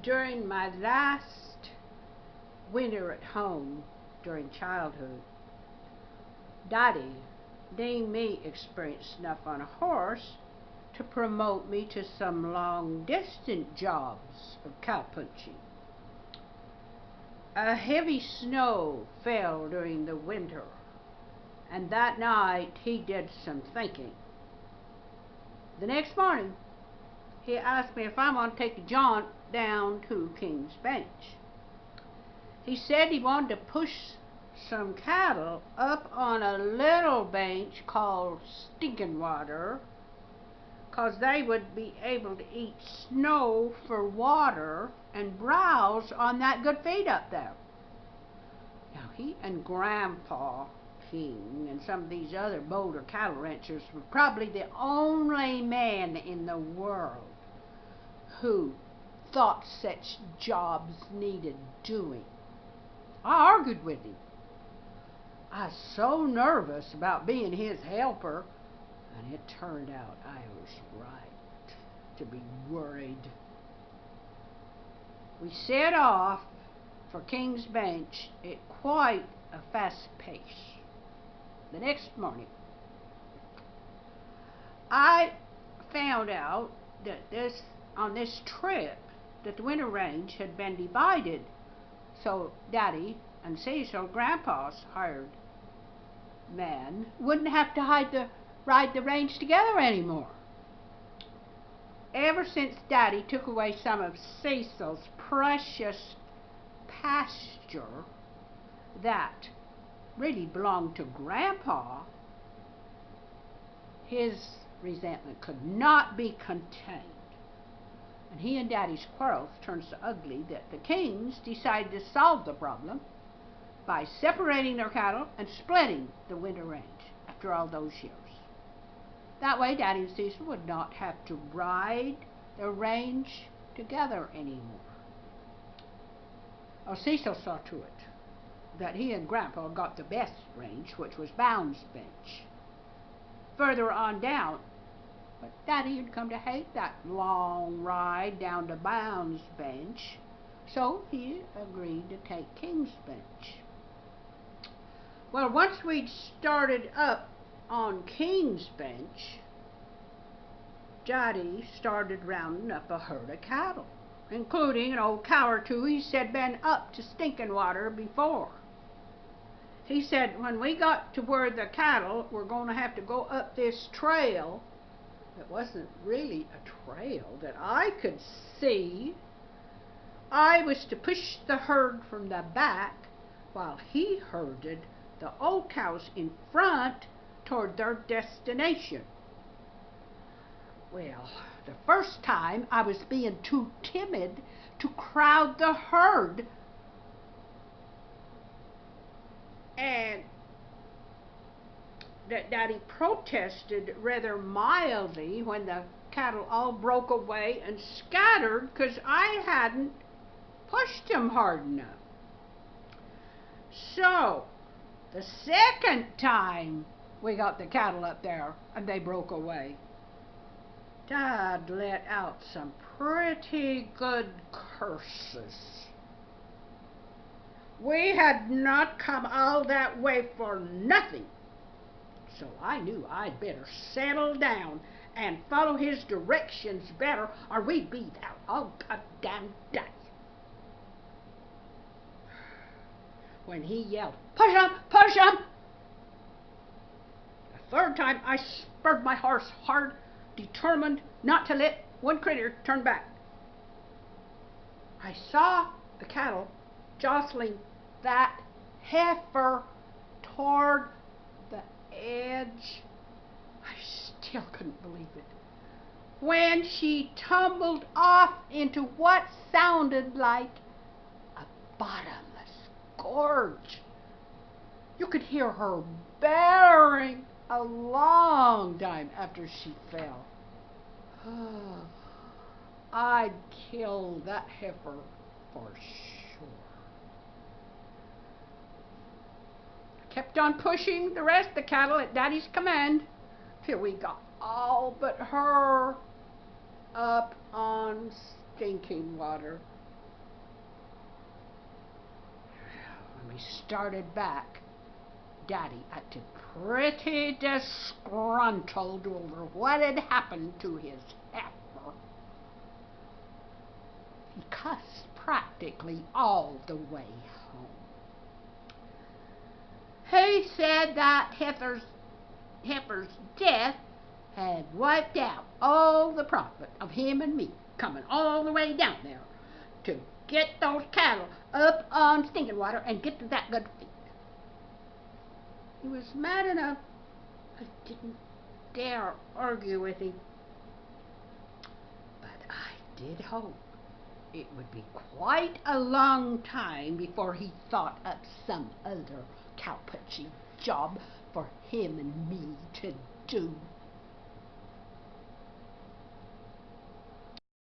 During my last winter at home during childhood, Daddy deemed me experienced enough on a horse to promote me to some long-distance jobs of cowpunching. A heavy snow fell during the winter, and that night he did some thinking. The next morning, he asked me if I want to take a jaunt down to King's Bench. He said he wanted to push some cattle up on a little bench called Stinking Water, 'cause they would be able to eat snow for water and browse on that good feed up there. Now, he and Grandpa King and some of these other Boulder cattle ranchers were probably the only men in the world who thought such jobs needed doing. I argued with him. I was so nervous about being his helper, and it turned out I was right to be worried. We set off for King's Bench at quite a fast pace. The next morning, I found out that on this trip that the winter range had been divided, so Daddy and Cecil, Grandpa's hired man, wouldn't have to ride the range together anymore. Ever since Daddy took away some of Cecil's precious pasture that really belonged to Grandpa, his resentment could not be contained. And he and Daddy's quarrels turned so ugly that the Kings decided to solve the problem by separating their cattle and splitting the winter range after all those years. That way, Daddy and Cecil would not have to ride the range together anymore. Well, Cecil saw to it that he and Grandpa got the best range, which was Bound's Bench. Further on down, but Daddy had come to hate that long ride down to Bound's Bench, so he agreed to take King's Bench. Well, once we'd started up on King's Bench, Daddy started rounding up a herd of cattle, including an old cow or two he said been up to Stinking Water before. He said when we got to where the cattle were going to have to go up this trail, it wasn't really a trail that I could see. I was to push the herd from the back while he herded the old cows in front toward their destination. Well, the first time I was being too timid to crowd the herd, and that Daddy protested rather mildly when the cattle all broke away and scattered because I hadn't pushed them hard enough. So, the second time we got the cattle up there and they broke away, Dad let out some pretty good curses. We had not come all that way for nothing. So I knew I'd better settle down and follow his directions better, or we'd be there all goddamn day. When he yelled, "Push 'em! Push 'em!" The third time I spurred my horse hard, determined not to let one critter turn back. I saw the cattle jostling that heifer toward the edge. I still couldn't believe it. When she tumbled off into what sounded like a bottomless gorge. You could hear her bearing a long time after she fell. I'd kill that heifer for sure. I kept on pushing the rest of the cattle at Daddy's command till we got all but her up on Stinking Water. we started back, Daddy acted pretty disgruntled over what had happened to his heifer. He cussed practically all the way home. He said that heifer's death had wiped out all the profit of him and me coming all the way down there to get those cattle up on Stinking Water and get to that good feed. He was mad enough I didn't dare argue with him, but I did hope it would be quite a long time before he thought up some other cowpunching job for him and me to do.